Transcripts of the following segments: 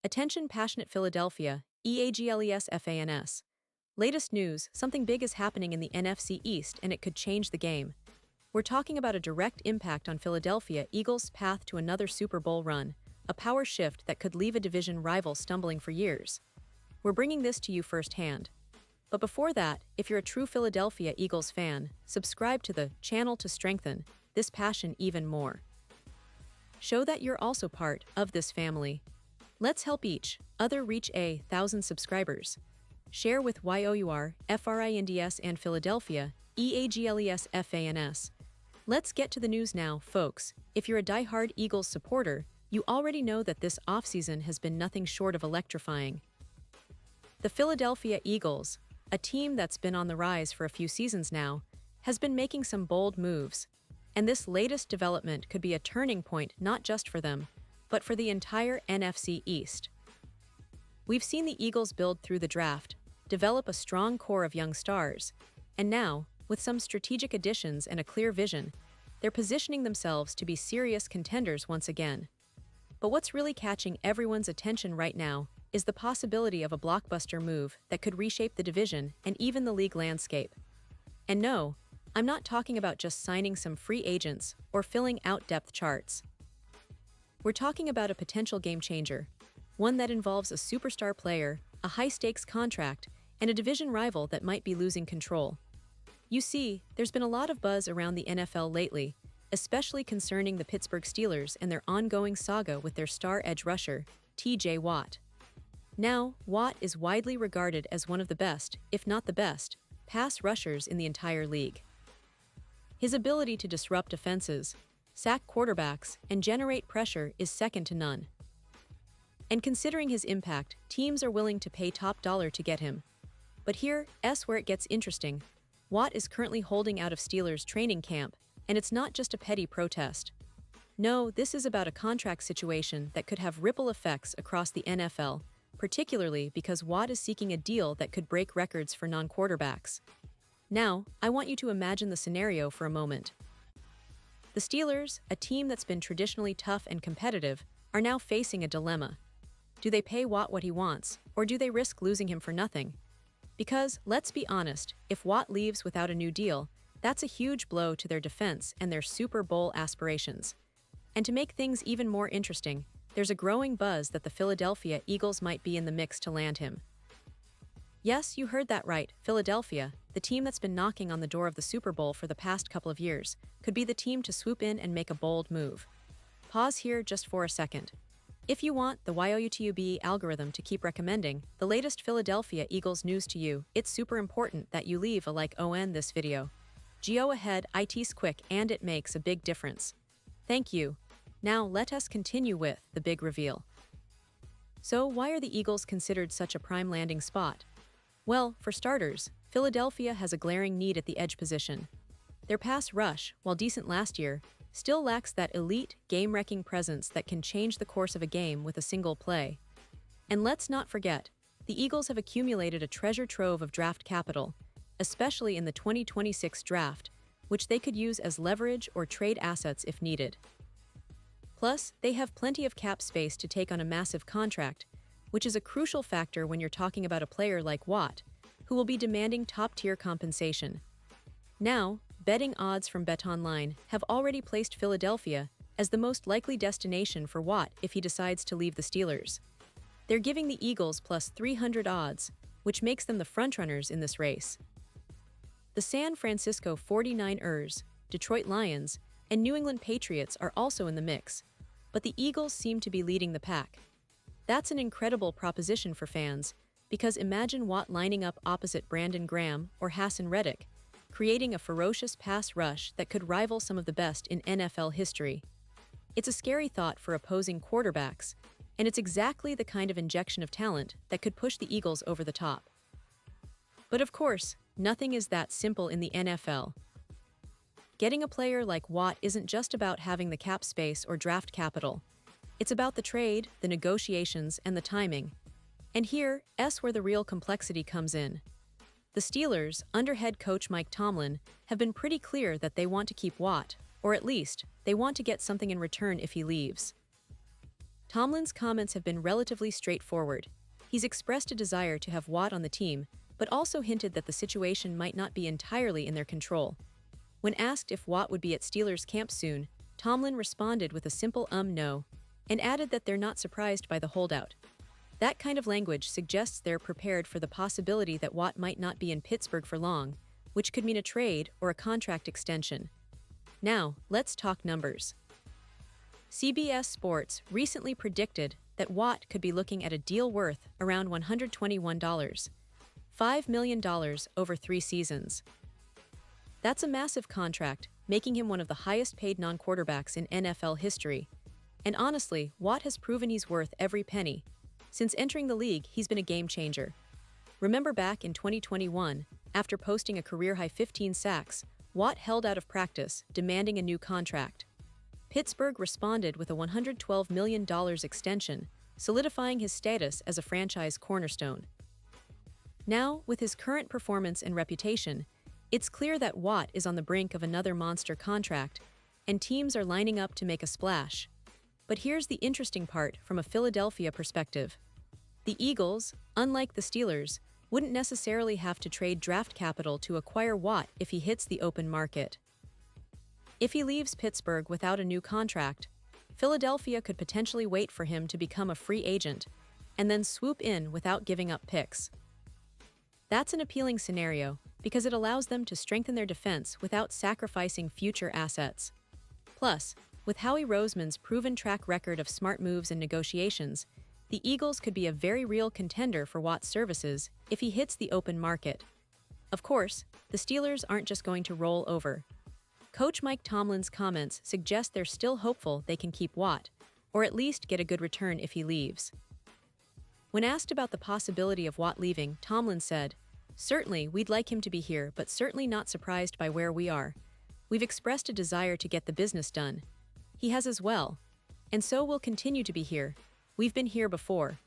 Attention passionate Philadelphia, EAGLES FANS. Latest news, something big is happening in the NFC East and it could change the game. We're talking about a direct impact on Philadelphia Eagles' path to another Super Bowl run, a power shift that could leave a division rival stumbling for years. We're bringing this to you firsthand. But before that, if you're a true Philadelphia Eagles fan, subscribe to the channel to strengthen this passion even more. Show that you're also part of this family. Let's help each other reach 1,000 subscribers. Share with YOUR, FRINDS and Philadelphia, EAGLES FANS. Let's get to the news now, folks. If you're a die-hard Eagles supporter, you already know that this offseason has been nothing short of electrifying. The Philadelphia Eagles, a team that's been on the rise for a few seasons now, has been making some bold moves. And this latest development could be a turning point not just for them, but for the entire NFC East. We've seen the Eagles build through the draft, develop a strong core of young stars, and now, with some strategic additions and a clear vision, they're positioning themselves to be serious contenders once again. But what's really catching everyone's attention right now is the possibility of a blockbuster move that could reshape the division and even the league landscape. And no, I'm not talking about just signing some free agents or filling out depth charts. We're talking about a potential game changer, one that involves a superstar player, a high-stakes contract, and a division rival that might be losing control. You see, there's been a lot of buzz around the NFL lately, especially concerning the Pittsburgh Steelers and their ongoing saga with their star edge rusher, TJ Watt. Now, Watt is widely regarded as one of the best, if not the best, pass rushers in the entire league. His ability to disrupt defenses, sack quarterbacks, and generate pressure is second to none. And considering his impact, teams are willing to pay top dollar to get him. But here's where it gets interesting. Watt is currently holding out of Steelers training camp, and it's not just a petty protest. No, this is about a contract situation that could have ripple effects across the NFL, particularly because Watt is seeking a deal that could break records for non-quarterbacks. Now, I want you to imagine the scenario for a moment. The Steelers, a team that's been traditionally tough and competitive, are now facing a dilemma. Do they pay Watt what he wants, or do they risk losing him for nothing? Because, let's be honest, if Watt leaves without a new deal, that's a huge blow to their defense and their Super Bowl aspirations. And to make things even more interesting, there's a growing buzz that the Philadelphia Eagles might be in the mix to land him. Yes, you heard that right, Philadelphia, the team that's been knocking on the door of the Super Bowl for the past couple of years, could be the team to swoop in and make a bold move. Pause here just for a second. If you want the YOUTUB algorithm to keep recommending the latest Philadelphia Eagles news to you, it's super important that you leave a like on this video. Go ahead, it's quick and it makes a big difference. Thank you. Now let us continue with the big reveal. So why are the Eagles considered such a prime landing spot? Well, for starters, Philadelphia has a glaring need at the edge position. Their pass rush, while decent last year, still lacks that elite, game-wrecking presence that can change the course of a game with a single play. And let's not forget, the Eagles have accumulated a treasure trove of draft capital, especially in the 2026 draft, which they could use as leverage or trade assets if needed. Plus, they have plenty of cap space to take on a massive contract, which is a crucial factor when you're talking about a player like Watt, who will be demanding top-tier compensation. Now, betting odds from BetOnline have already placed Philadelphia as the most likely destination for Watt if he decides to leave the Steelers. They're giving the Eagles plus 300 odds, which makes them the frontrunners in this race. The San Francisco 49ers, Detroit Lions, and New England Patriots are also in the mix, but the Eagles seem to be leading the pack. That's an incredible proposition for fans, because imagine Watt lining up opposite Brandon Graham or Hassan Reddick, creating a ferocious pass rush that could rival some of the best in NFL history. It's a scary thought for opposing quarterbacks, and it's exactly the kind of injection of talent that could push the Eagles over the top. But of course, nothing is that simple in the NFL. Getting a player like Watt isn't just about having the cap space or draft capital. It's about the trade, the negotiations, and the timing. And here's where the real complexity comes in. The Steelers, under head coach Mike Tomlin, have been pretty clear that they want to keep Watt, or at least, they want to get something in return if he leaves. Tomlin's comments have been relatively straightforward. He's expressed a desire to have Watt on the team, but also hinted that the situation might not be entirely in their control. When asked if Watt would be at Steelers camp soon, Tomlin responded with a simple no, and added that they're not surprised by the holdout. That kind of language suggests they're prepared for the possibility that Watt might not be in Pittsburgh for long, which could mean a trade or a contract extension. Now, let's talk numbers. CBS Sports recently predicted that Watt could be looking at a deal worth around $121, $5 million over 3 seasons. That's a massive contract, making him one of the highest-paid non-quarterbacks in NFL history. And honestly, Watt has proven he's worth every penny. Since entering the league, he's been a game-changer. Remember back in 2021, after posting a career-high 15 sacks, Watt held out of practice, demanding a new contract. Pittsburgh responded with a $112 million extension, solidifying his status as a franchise cornerstone. Now, with his current performance and reputation, it's clear that Watt is on the brink of another monster contract, and teams are lining up to make a splash. But here's the interesting part from a Philadelphia perspective. The Eagles, unlike the Steelers, wouldn't necessarily have to trade draft capital to acquire Watt if he hits the open market. If he leaves Pittsburgh without a new contract, Philadelphia could potentially wait for him to become a free agent and then swoop in without giving up picks. That's an appealing scenario because it allows them to strengthen their defense without sacrificing future assets. Plus, with Howie Roseman's proven track record of smart moves and negotiations, the Eagles could be a very real contender for Watt's services if he hits the open market. Of course, the Steelers aren't just going to roll over. Coach Mike Tomlin's comments suggest they're still hopeful they can keep Watt, or at least get a good return if he leaves. When asked about the possibility of Watt leaving, Tomlin said, "Certainly, we'd like him to be here, but certainly not surprised by where we are. We've expressed a desire to get the business done. He has as well. And so we'll continue to be here. We've been here before."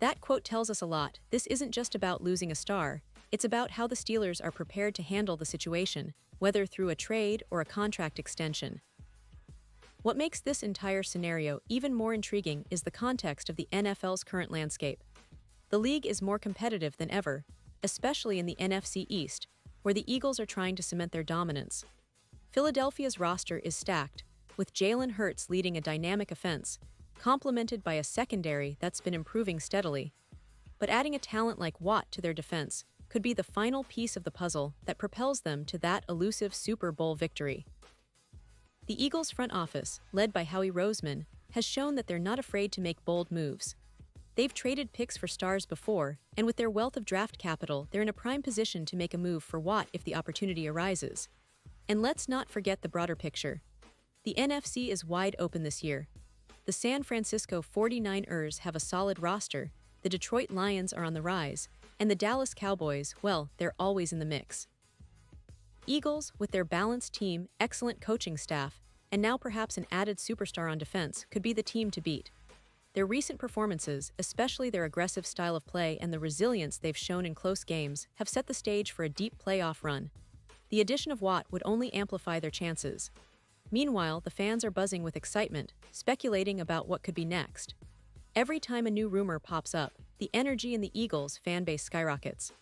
That quote tells us a lot. This isn't just about losing a star, it's about how the Steelers are prepared to handle the situation, whether through a trade or a contract extension. What makes this entire scenario even more intriguing is the context of the NFL's current landscape. The league is more competitive than ever, especially in the NFC East, where the Eagles are trying to cement their dominance. Philadelphia's roster is stacked, with Jalen Hurts leading a dynamic offense, complemented by a secondary that's been improving steadily. But adding a talent like Watt to their defense could be the final piece of the puzzle that propels them to that elusive Super Bowl victory. The Eagles' front office, led by Howie Roseman, has shown that they're not afraid to make bold moves. They've traded picks for stars before, and with their wealth of draft capital, they're in a prime position to make a move for Watt if the opportunity arises. And let's not forget the broader picture. The NFC is wide open this year. The San Francisco 49ers have a solid roster, the Detroit Lions are on the rise, and the Dallas Cowboys, well, they're always in the mix. Eagles, with their balanced team, excellent coaching staff, and now perhaps an added superstar on defense, could be the team to beat. Their recent performances, especially their aggressive style of play and the resilience they've shown in close games, have set the stage for a deep playoff run. The addition of Watt would only amplify their chances. Meanwhile, the fans are buzzing with excitement, speculating about what could be next. Every time a new rumor pops up, the energy in the Eagles fan base skyrockets.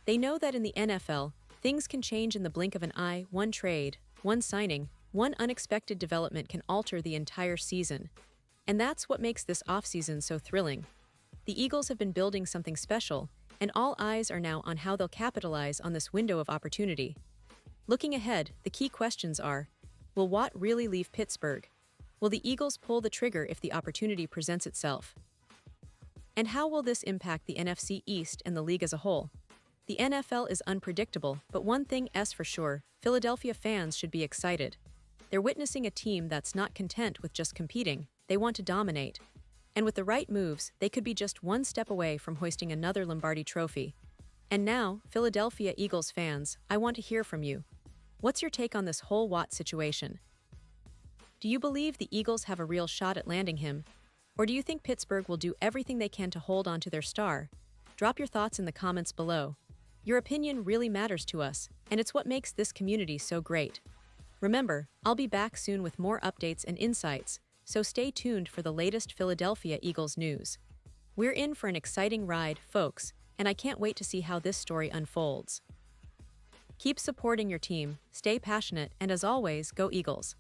They know that in the NFL, things can change in the blink of an eye. One trade, one signing, one unexpected development can alter the entire season. And that's what makes this offseason so thrilling. The Eagles have been building something special, and all eyes are now on how they'll capitalize on this window of opportunity. Looking ahead, the key questions are, will Watt really leave Pittsburgh? Will the Eagles pull the trigger if the opportunity presents itself? And how will this impact the NFC East and the league as a whole? The NFL is unpredictable, but one thing is for sure, Philadelphia fans should be excited. They're witnessing a team that's not content with just competing, they want to dominate. And with the right moves, they could be just one step away from hoisting another Lombardi trophy. And now, Philadelphia Eagles fans, I want to hear from you. What's your take on this whole Watt situation? Do you believe the Eagles have a real shot at landing him? Or do you think Pittsburgh will do everything they can to hold on to their star? Drop your thoughts in the comments below. Your opinion really matters to us, and it's what makes this community so great. Remember, I'll be back soon with more updates and insights, so stay tuned for the latest Philadelphia Eagles news. We're in for an exciting ride, folks, and I can't wait to see how this story unfolds. Keep supporting your team, stay passionate, and as always, go Eagles!